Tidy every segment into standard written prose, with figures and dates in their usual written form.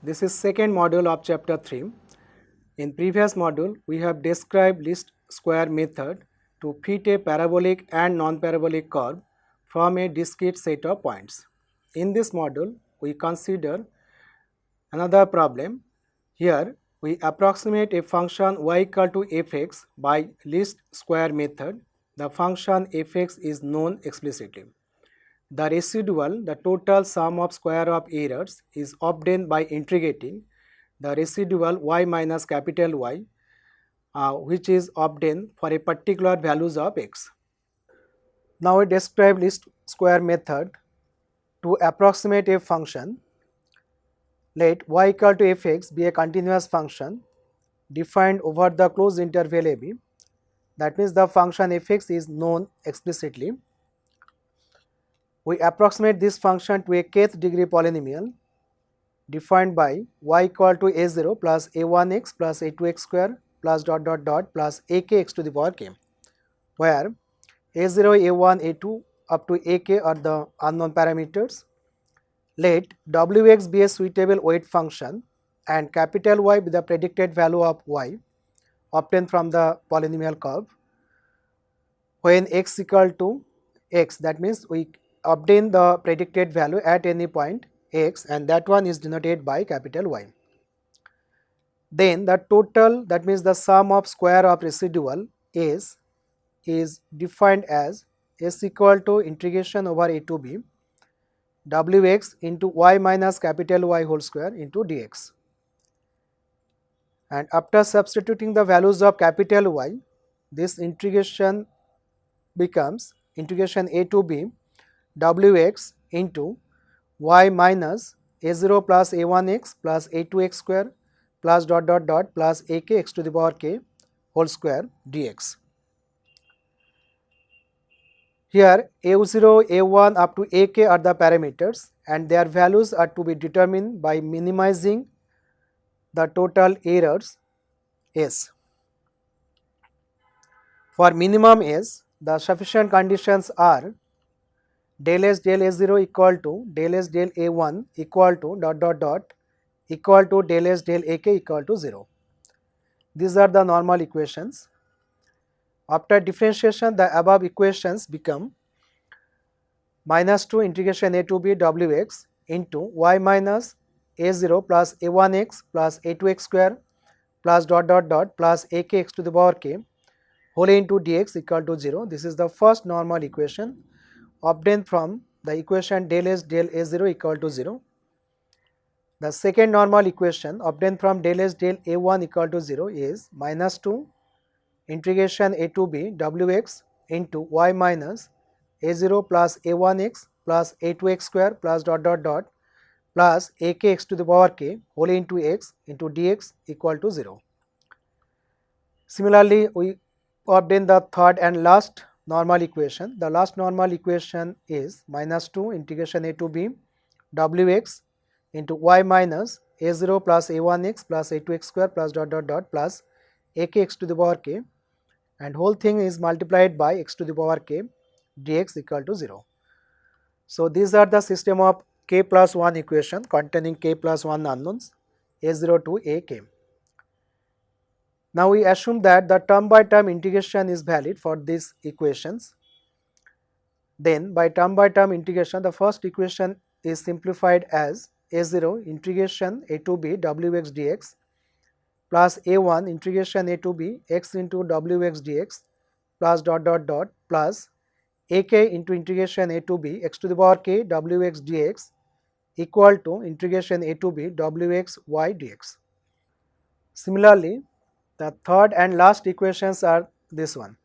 This is second module of chapter 3. In previous module, we have described least square method to fit a parabolic and non-parabolic curve from a discrete set of points. In this module, we consider another problem. Here, we approximate a function y equal to fx by least square method. The function fx is known explicitly. The residual, the total sum of square of errors, is obtained by integrating the residual y minus capital Y, which is obtained for a particular values of x. Now we describe least square method to approximate a function. Let y equal to fx be a continuous function defined over the closed interval ab. That means the function fx is known explicitly. We approximate this function to a kth degree polynomial defined by y equal to a0 plus a1x plus a2x square plus dot dot dot plus akx to the power k, where a0, a1, a2 up to ak are the unknown parameters. Let wx be a suitable weight function and capital Y be the predicted value of y obtained from the polynomial curve. When x equal to x, that means we obtain the predicted value at any point x, and that one is denoted by capital Y. Then the total, that means the sum of square of residual is defined as s equal to integration over a to b wx into y minus capital Y whole square into dx. And after substituting the values of capital Y, this integration becomes integration a to b wx into y minus a0 plus a1x plus a2x square plus dot dot dot plus akx to the power k whole square dx. Here a0, a1 up to ak are the parameters, and their values are to be determined by minimizing the total errors s. For minimum s, the sufficient conditions are del s del a0 equal to del s del a1 equal to dot dot dot equal to del s del ak equal to 0. These are the normal equations. After differentiation, the above equations become minus 2 integration a to b wx into y minus a0 plus a1x plus a2x square plus dot dot dot plus akx to the power k whole into dx equal to 0. This is the first normal equation obtained from the equation del s del a0 equal to 0. The second normal equation obtained from del s del a1 equal to 0 is minus 2 integration a to b wx into y minus a0 plus a1x plus a2x square plus dot dot dot plus akx to the power k whole into x into dx equal to 0. Similarly, we obtain the third and last normal equation. The last normal equation is minus 2 integration a to b wx into y minus a0 plus a1x plus a2x square plus dot dot dot plus akx to the power k, and whole thing is multiplied by x to the power k dx equal to 0. So these are the system of k plus 1 equation containing k plus 1 unknowns a0 to ak. Now we assume that the term by term integration is valid for these equations. Then by term integration, the first equation is simplified as a0 integration a to b wx dx plus a1 integration a to b x into wx dx plus dot dot dot plus ak into integration a to b x to the power k wx dx equal to integration a to b wx y dx. Similarly, the third and last equations are this one.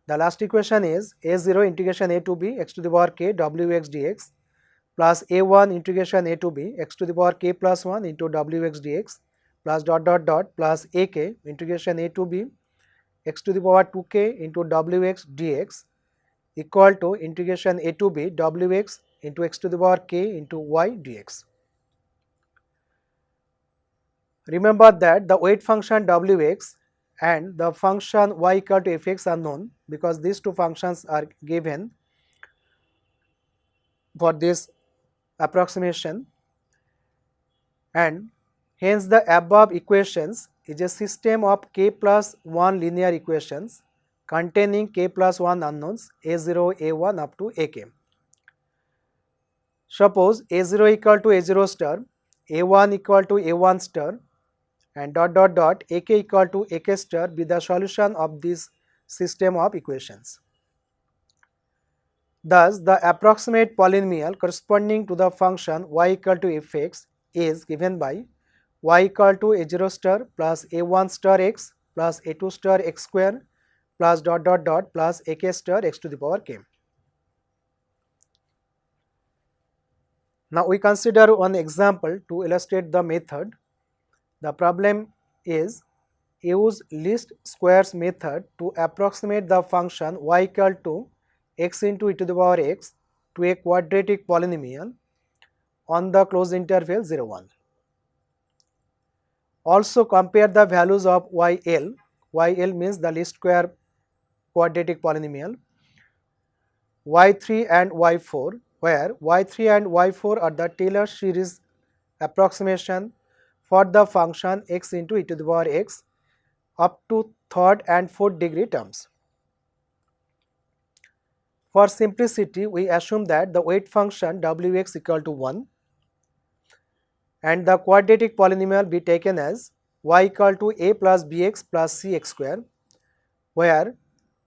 The last equation is a0 integration a to b x to the power k wx dx plus a1 integration a to b x to the power k plus 1 into wx dx plus dot dot dot plus ak integration a to b x to the power 2k into wx dx equal to integration a to b wx into x to the power k into y dx. Remember that the weight function wx and the function y equal to fx are known because these two functions are given for this approximation, and Hence, the above equations is a system of k plus 1 linear equations containing k plus 1 unknowns a0, a1 up to ak. Suppose a0 equal to a0 star, a1 equal to a1 star and dot dot dot ak equal to ak star be the solution of this system of equations. Thus, the approximate polynomial corresponding to the function y equal to fx is given by y equal to a0 star plus a1 star x plus a2 star x square plus dot dot dot plus ak star x to the power k. Now, we consider one example to illustrate the method. The problem is use least squares method to approximate the function y equal to x into e to the power x to a quadratic polynomial on the closed interval 0, 1. Also compare the values of yl, yl means the least square quadratic polynomial, y3 and y4, where y3 and y4 are the Taylor series approximation for the function x into e to the power x up to third and fourth degree terms. For simplicity, we assume that the weight function wx equal to 1 and the quadratic polynomial be taken as y equal to a plus bx plus cx square, where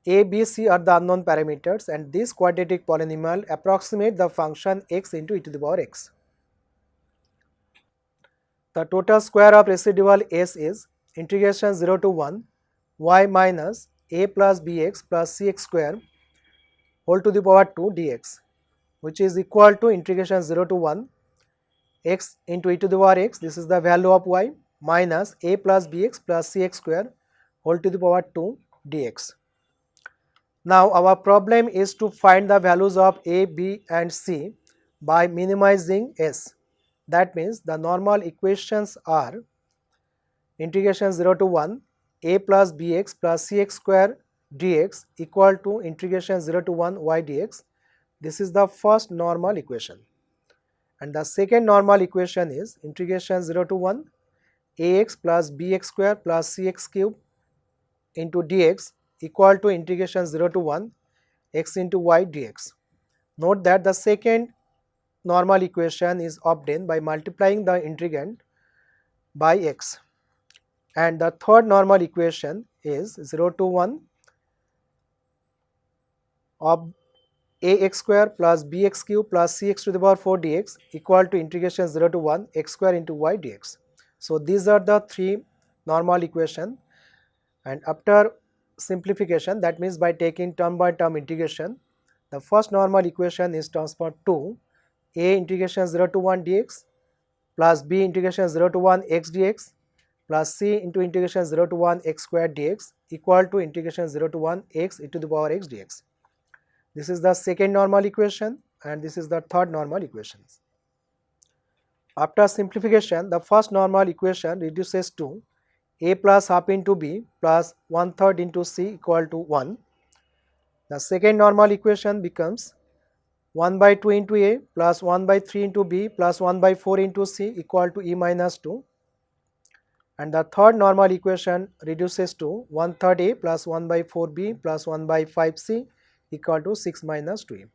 a, b, c are the unknown parameters and this quadratic polynomial approximate the function x into e to the power x. The total square of residual s is integration 0 to 1 y minus a plus bx plus cx square whole to the power 2 dx, which is equal to integration 0 to 1 x into e to the power x, this is the value of y, minus a plus bx plus cx square whole to the power 2 dx. Now, our problem is to find the values of a, b and c by minimizing s. That means the normal equations are integration 0 to 1 a plus bx plus cx square dx equal to integration 0 to 1 y dx. This is the first normal equation. And the second normal equation is integration 0 to 1 ax plus bx square plus cx cube into dx equal to integration 0 to 1 x into y dx. Note that the second normal equation is obtained by multiplying the integrand by x, and the third normal equation is 0 to 1 of ax square plus bx cube plus cx to the power 4 dx equal to integration 0 to 1 x square into y dx. So, these are the three normal equations, and after simplification, that means by taking term by term integration, the first normal equation is transformed to a integration 0 to 1 dx plus b integration 0 to 1 x dx plus c into integration 0 to 1 x square dx equal to integration 0 to 1 x e to the power x dx. This is the second normal equation and this is the third normal equation. After simplification, the first normal equation reduces to a plus half into b plus 1/3 into c equal to 1. The second normal equation becomes 1 by 2 into a plus 1 by 3 into b plus 1 by 4 into c equal to e minus 2. And the third normal equation reduces to 1/3 a plus 1 by 4 b plus 1 by 5 c equal to 6 minus 2a.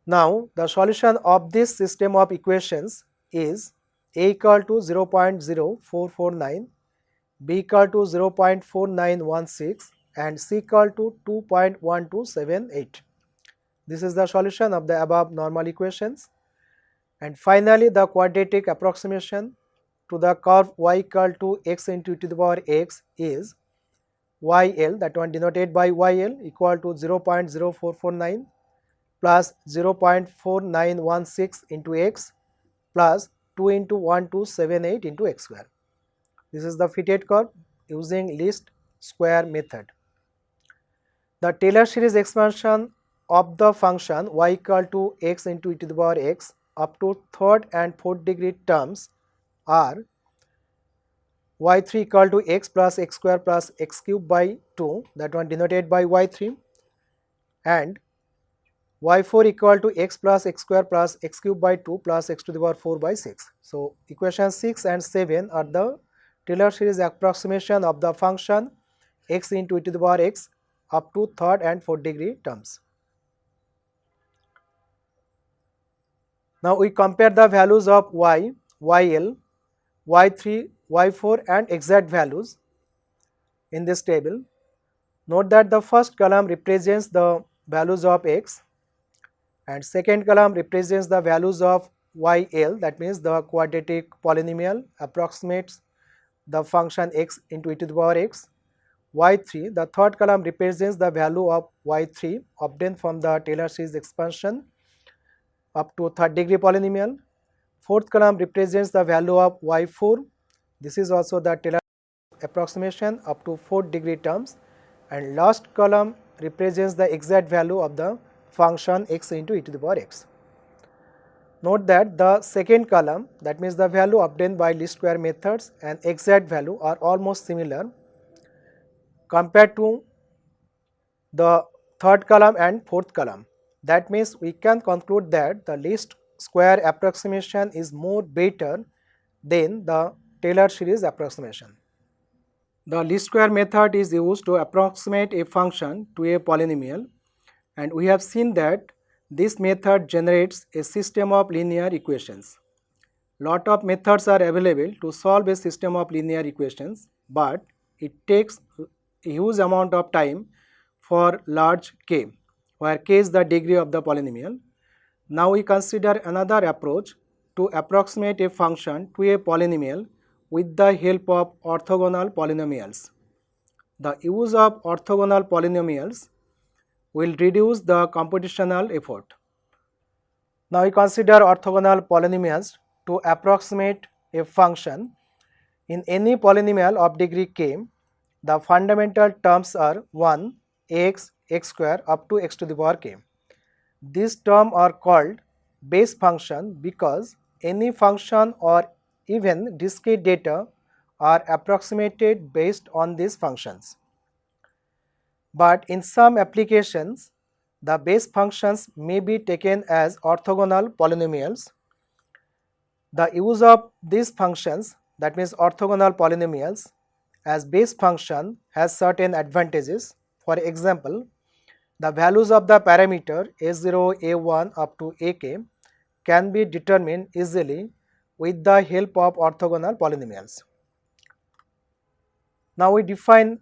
Now, the solution of this system of equations is a equal to 0.0449, b equal to 0.4916 and c equal to 2.1278. This is the solution of the above normal equations. And finally, the quadratic approximation to the curve y equal to x into e to the power x is yl, that one denoted by yl, equal to 0.0449 plus 0.4916 into x plus 2 into 1278 into x square. This is the fitted curve using least square method. The Taylor series expansion of the function y equal to x into e to the power x up to third and fourth degree terms are y3 equal to x plus x square plus x cube by 2, that one denoted by y3, and y4 equal to x plus x square plus x cube by 2 plus x to the power 4 by 6. So, equation 6 and 7 are the Taylor series approximation of the function x into e to the power x up to third and fourth degree terms. Now, we compare the values of y, yl, y3, y4 and exact values in this table. Note that the first column represents the values of x and second column represents the values of yl, that means the quadratic polynomial approximates the function x into e to the power x. Y3, the third column represents the value of y3 obtained from the Taylor series expansion up to third degree polynomial. Fourth column represents the value of y4, this is also the Taylor approximation up to fourth degree terms, and last column represents the exact value of the function x into e to the power x. Note that the second column, that means the value obtained by least square methods and exact value, are almost similar compared to the third column and fourth column. That means we can conclude that the least square approximation is more better than the Taylor series approximation. The least square method is used to approximate a function to a polynomial, and we have seen that this method generates a system of linear equations. Lot of methods are available to solve a system of linear equations, but it takes a huge amount of time for large k, where k is the degree of the polynomial. Now we consider another approach to approximate a function to a polynomial with the help of orthogonal polynomials. The use of orthogonal polynomials will reduce the computational effort. Now we consider orthogonal polynomials to approximate a function. In any polynomial of degree k, the fundamental terms are 1, x, x square up to x to the power k. These terms are called base function because any function or even discrete data are approximated based on these functions. But in some applications, the base functions may be taken as orthogonal polynomials. The use of these functions, that means orthogonal polynomials, as base function has certain advantages. For example, the values of the parameter a0, a1 up to ak can be determined easily with the help of orthogonal polynomials. Now we define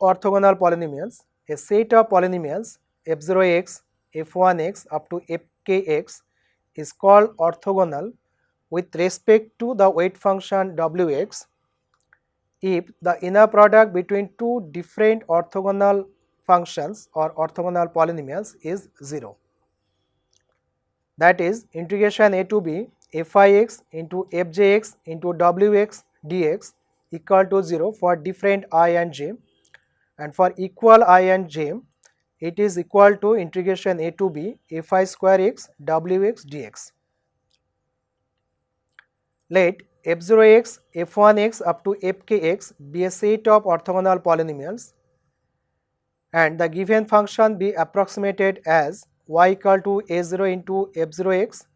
orthogonal polynomials. A set of polynomials f0x, f1x up to fkx is called orthogonal with respect to the weight function wx if the inner product between two different orthogonal functions or orthogonal polynomials is 0. That is, integration a to b fix into fjx into wx dx equal to 0 for different I and j, and for equal I and j it is equal to integration a to b fi square x wx dx. Let f0x, f1x up to fkx be a set of orthogonal polynomials and the given function be approximated as y equal to a0 into f0x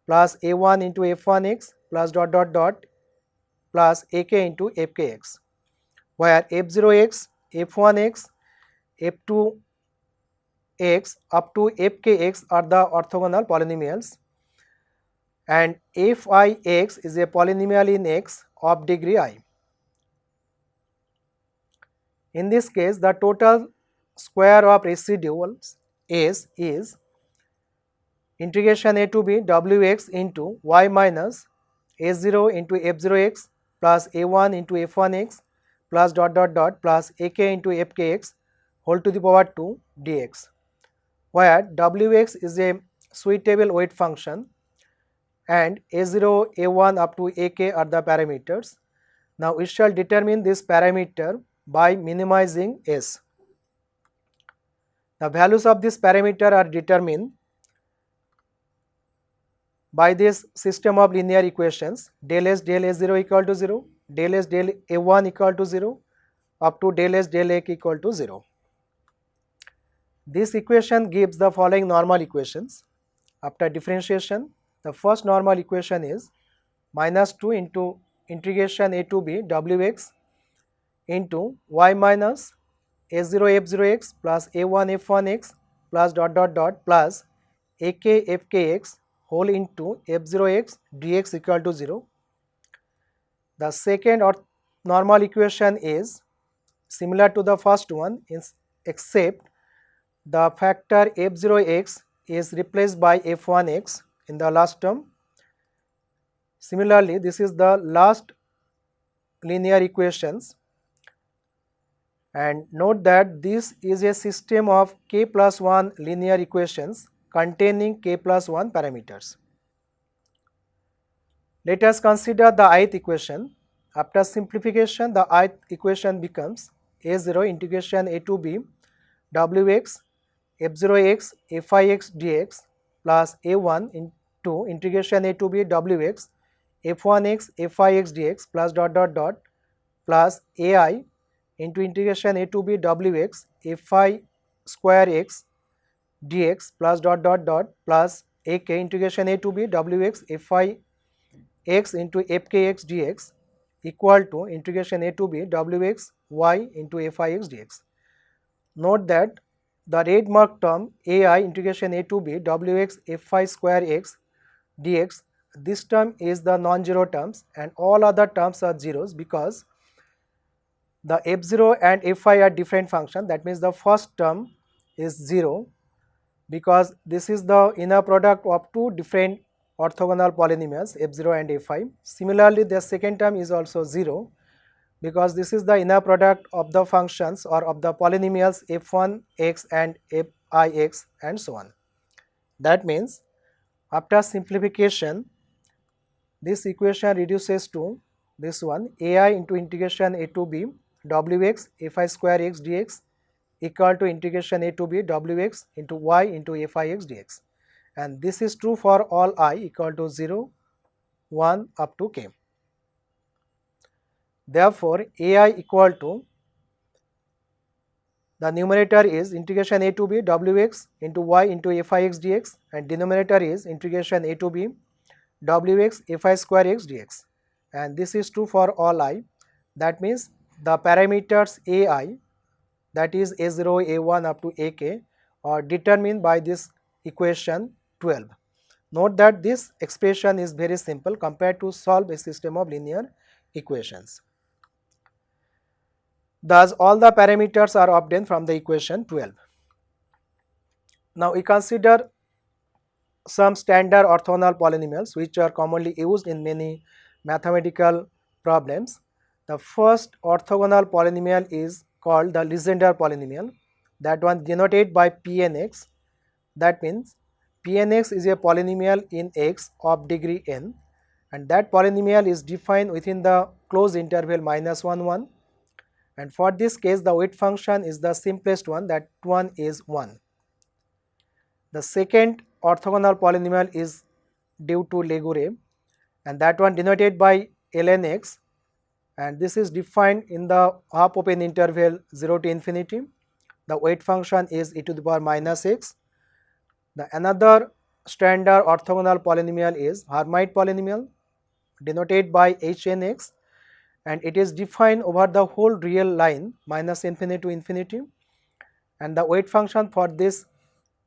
plus a1 into f1x plus dot dot dot plus ak into fkx, where f0x, f1x, f2x up to fkx are the orthogonal polynomials and fix is a polynomial in x of degree I. In this case, the total square of residuals s is integration a to b wx into y minus a0 into f0x plus a1 into f1x plus dot dot dot plus ak into fkx whole to the power 2 dx, where wx is a suitable weight function and a0, a1 up to ak are the parameters. Now we shall determine this parameter by minimizing s. The values of this parameter are determined by this system of linear equations del s del a0 equal to 0, del s del a1 equal to 0 up to del s del a equal to 0. This equation gives the following normal equations. After differentiation, the first normal equation is minus 2 into integration a to b wx into y minus a0 f0x plus a1 f1x plus dot dot dot plus ak fkx whole into f0x dx equal to 0. The second or normal equation is similar to the first one except the factor f0x is replaced by f1x in the last term. Similarly, this is the last linear equations, and note that this is a system of k plus 1 linear equations containing k plus 1 parameters. Let us consider the ith equation. After simplification, the ith equation becomes a0 integration a to b wx f0x fix dx plus a1 into integration a to b wx f1x fix dx plus dot dot dot plus ai into integration a to b wx fi square x dx plus dot dot dot plus ak integration a to b wx fi x into fkx dx equal to integration a to b wx y into fix dx. Note that the red mark term ai integration a to b wx fi square x dx, this term is the non-zero terms and all other terms are zeros because the f0 and fi are different functions. That means the first term is 0 because this is the inner product of two different orthogonal polynomials f0 and fi. Similarly, the second term is also 0 because this is the inner product of the functions or of the polynomials f1x and fix and so on. That means after simplification, this equation reduces to this one ai into integration a to b wx fi square x dx equal to integration a to b wx into y into fix dx, and this is true for all I equal to 0, 1 up to k. Therefore, ai equal to the numerator is integration a to b wx into y into fix dx and denominator is integration a to b wx fi square x dx, and this is true for all I. That means the parameters ai, that is a0, a1 up to ak, are determined by this equation 12. Note that this expression is very simple compared to solve a system of linear equations. Thus, all the parameters are obtained from the equation 12. Now, we consider some standard orthogonal polynomials which are commonly used in many mathematical problems. The first orthogonal polynomial is called the Legendre polynomial, that one denoted by Pnx. That means Pnx is a polynomial in x of degree n, and that polynomial is defined within the closed interval minus 1 1, and for this case the weight function is the simplest one, that one is 1. The second orthogonal polynomial is due to Legendre, and that one denoted by ln x, and this is defined in the half open interval 0 to infinity. The weight function is e to the power minus x. The another standard orthogonal polynomial is Hermite polynomial denoted by Hnx, and it is defined over the whole real line minus infinity to infinity, and the weight function for this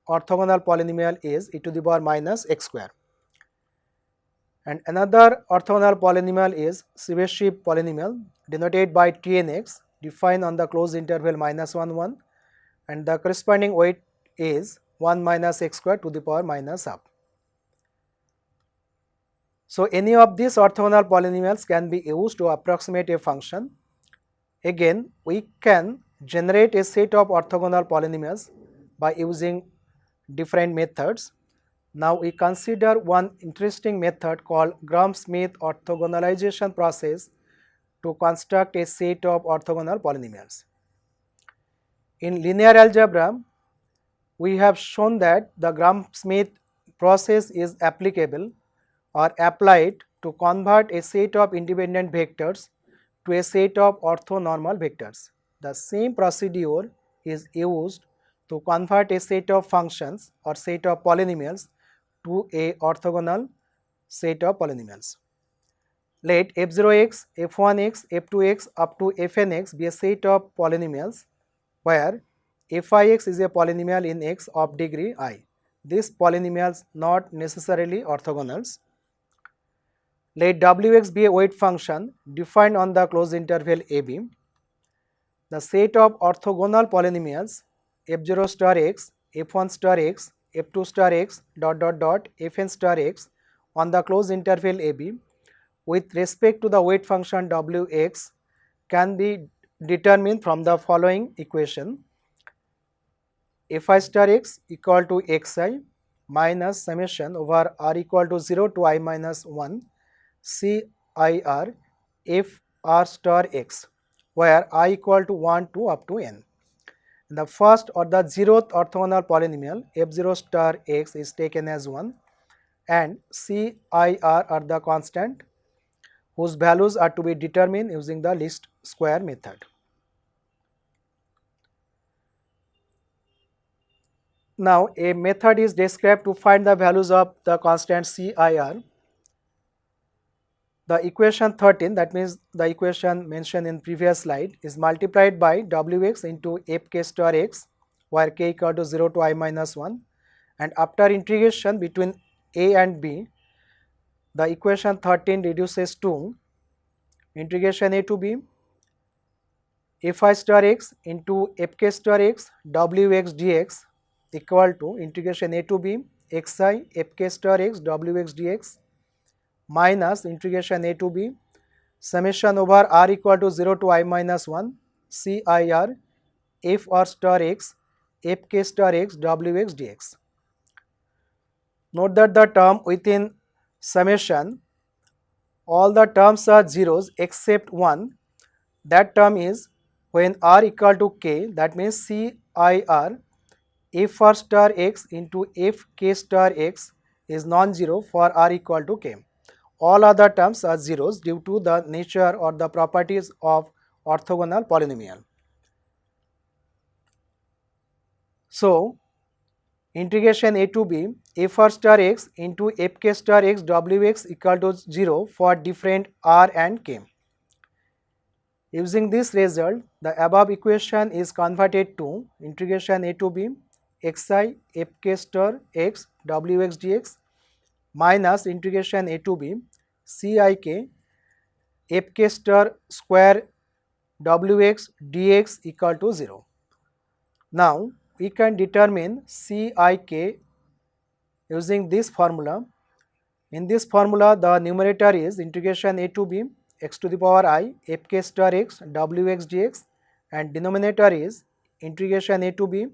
orthogonal polynomial is e to the power minus x square. And another orthogonal polynomial is Chebyshev polynomial denoted by Tnx, defined on the closed interval minus 1 1, and the corresponding weight is 1 minus x square to the power minus half. So, any of these orthogonal polynomials can be used to approximate a function. Again, we can generate a set of orthogonal polynomials by using different methods. Now, we consider one interesting method called Gram-Schmidt orthogonalization process to construct a set of orthogonal polynomials. In linear algebra, we have shown that the Gram-Schmidt process is applicable or applied to convert a set of independent vectors to a set of orthonormal vectors. The same procedure is used to convert a set of functions or set of polynomials to a orthogonal set of polynomials. Let f0x, f1x, f2x up to fnx be a set of polynomials where f(i)x is a polynomial in x of degree I. These polynomials not necessarily orthogonals. Let wx be a weight function defined on the closed interval ab. The set of orthogonal polynomials f0 star x, f1 star x, f2 star x fn star x on the closed interval ab with respect to the weight function wx can be determined from the following equation: fi star x equal to xi minus summation over r equal to 0 to I minus 1 cir f r star x, where I equal to 1 to up to n. The first or the zeroth orthogonal polynomial f0 star x is taken as 1 and cir are the constant whose values are to be determined using the least square method. Now, a method is described to find the values of the constant CIR. The equation 13, that means the equation mentioned in previous slide, is multiplied by Wx into fk star x, where k equal to 0 to I minus 1, and after integration between a and b, the equation 13 reduces to integration a to b fi star x into fk star x wx dx equal to integration a to b xi fk star x wx dx minus integration a to b summation over r equal to 0 to I minus 1 cir f r star x fk star x wx dx. Note that the term within summation, all the terms are zeros except one. That term is when r equal to k, that means cir f r star x into f k star x is non-zero for r equal to k. All other terms are zeros due to the nature or the properties of orthogonal polynomial. So, integration a to b f r star x into f k star x wx equal to 0 for different r and k. Using this result, the above equation is converted to integration a to b xi fk star x wx dx minus integration a to b cik fk star square wx dx equal to 0. Now, we can determine cik using this formula. In this formula, the numerator is integration a to b x to the power I fk star x wx dx and denominator is integration a to b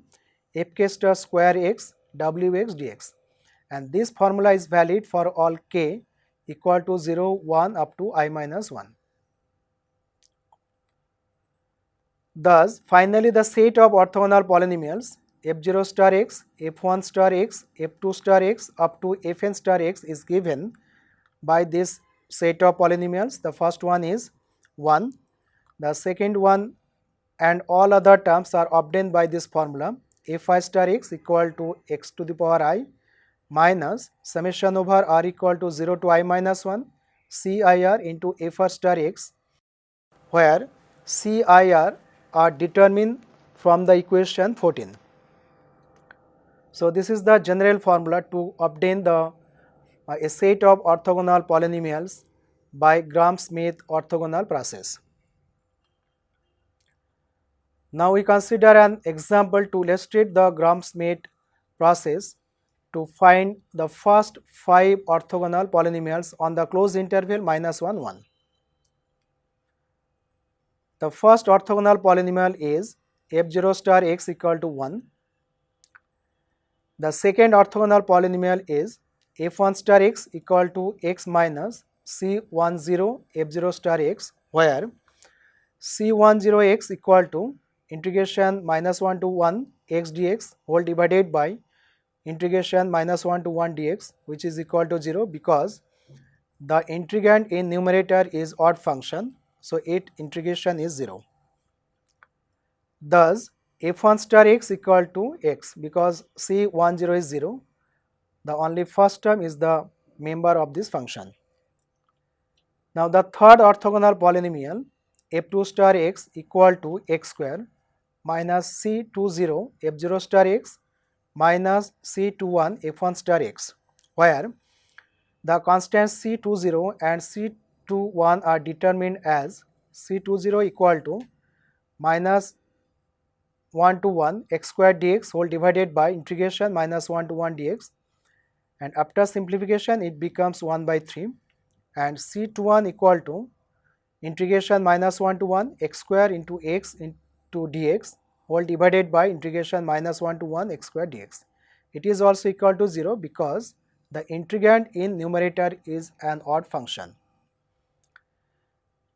fk star square x wx dx, and this formula is valid for all k equal to 0, 1 up to I minus 1. Thus, finally the set of orthogonal polynomials f0 star x, f1 star x, f2 star x up to fn star x is given by this set of polynomials. The first one is 1, the second one and all other terms are obtained by this formula fi star x equal to x to the power I minus summation over r equal to 0 to I minus 1 cir into f r star x, where cir are determined from the equation 14. So, this is the general formula to obtain the a set of orthogonal polynomials by Gram-Schmidt orthogonal process. Now, we consider an example to illustrate the Gram-Schmidt process to find the first 5 orthogonal polynomials on the closed interval -1, 1. The first orthogonal polynomial is f0 star x equal to 1. The second orthogonal polynomial is f1 star x equal to x minus c10 f0 star x, where c10x equal to integration -1 to 1 x dx whole divided by integration -1 to 1 dx, which is equal to 0 because the integrand in numerator is odd function, so its integration is 0. Thus, f1 star x equal to x, because C10 is 0, the only first term is the member of this function. Now the third orthogonal polynomial f2 star x equal to x square minus C20 f0 star x minus C21 f1 star x, where the constants C20 and C21 are determined as C20 equal to minus 1 to 1 x square dx whole divided by integration minus 1 to 1 dx, and after simplification it becomes 1 by 3, and C21 equal to integration minus 1 to 1 x square into x into dx whole divided by integration minus 1 to 1 x square dx. It is also equal to 0 because the integrand in numerator is an odd function.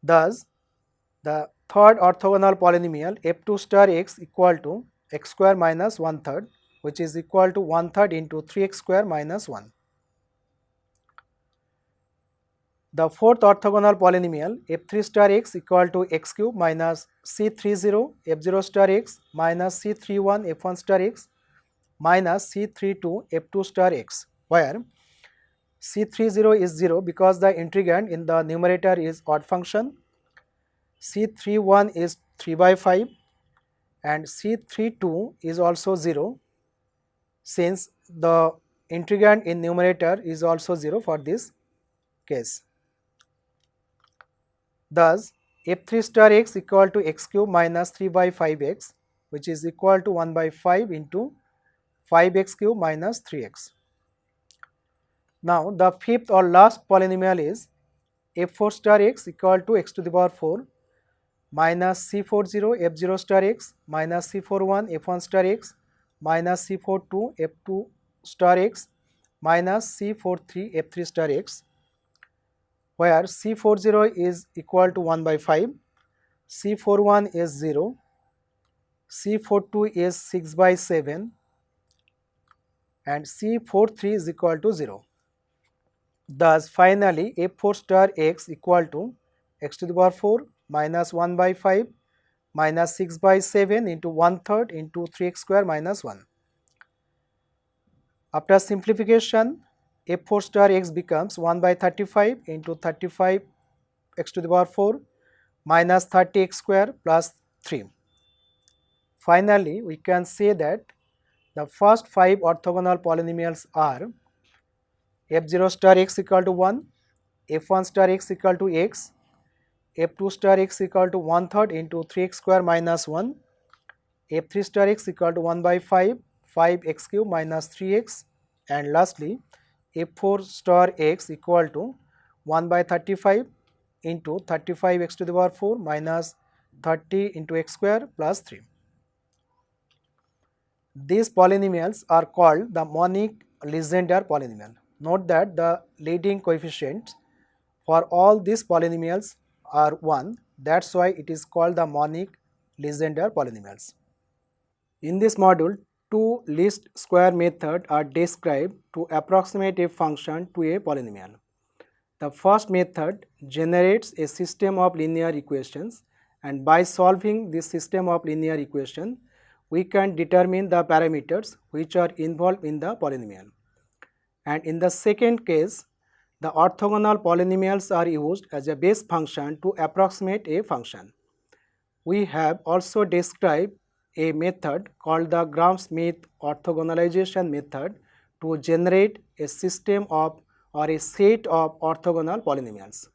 Thus, the third orthogonal polynomial f2 star x equal to x square minus 1/3, which is equal to 1/3 into 3x square minus 1. The fourth orthogonal polynomial f3 star x equal to x cube minus C30 f0 star x minus C31 f1 star x minus C32 f2 star x, where C30 is 0 because the integrand in the numerator is odd function, C31 is 3 by 5, and C32 is also 0 since the integrand in numerator is also 0 for this case. Thus, f3 star x equal to x cube minus 3 by 5x, which is equal to 1 by 5 into 5x cube minus 3x. Now, the fifth or last polynomial is f4 star x equal to x to the power 4 minus C40 f0 star x minus C41 f1 star x minus C42 f2 star x minus C43 f3 star x, where C40 is equal to 1 by 5, C41 is 0, C42 is 6 by 7, and C43 is equal to 0. Thus, finally, f4 star x equal to x to the power 4 minus 1 by 5 minus 6 by 7 into 1/3 into 3x square minus 1. After simplification, f4 star x becomes 1 by 35 into 35 x to the power 4 minus 30x square plus 3. Finally, we can say that the first 5 orthogonal polynomials are f0 star x equal to 1, f1 star x equal to x, f2 star x equal to 1/3 into 3x square minus 1, f3 star x equal to 1 by 5, 5x cube minus 3x, and lastly f4 star x equal to 1 by 35 into 35x to the power 4 minus 30 into x square plus 3. These polynomials are called the Monic-Legendre polynomial. Note that the leading coefficients for all these polynomials are 1, that's why it is called the Monic-Legendre polynomials. In this module, two least square methods are described to approximate a function to a polynomial. The first method generates a system of linear equations, and by solving this system of linear equation, we can determine the parameters which are involved in the polynomial. And in the second case, the orthogonal polynomials are used as a base function to approximate a function. We have also described a method called the Gram-Schmidt orthogonalization method to generate a system of or a set of orthogonal polynomials.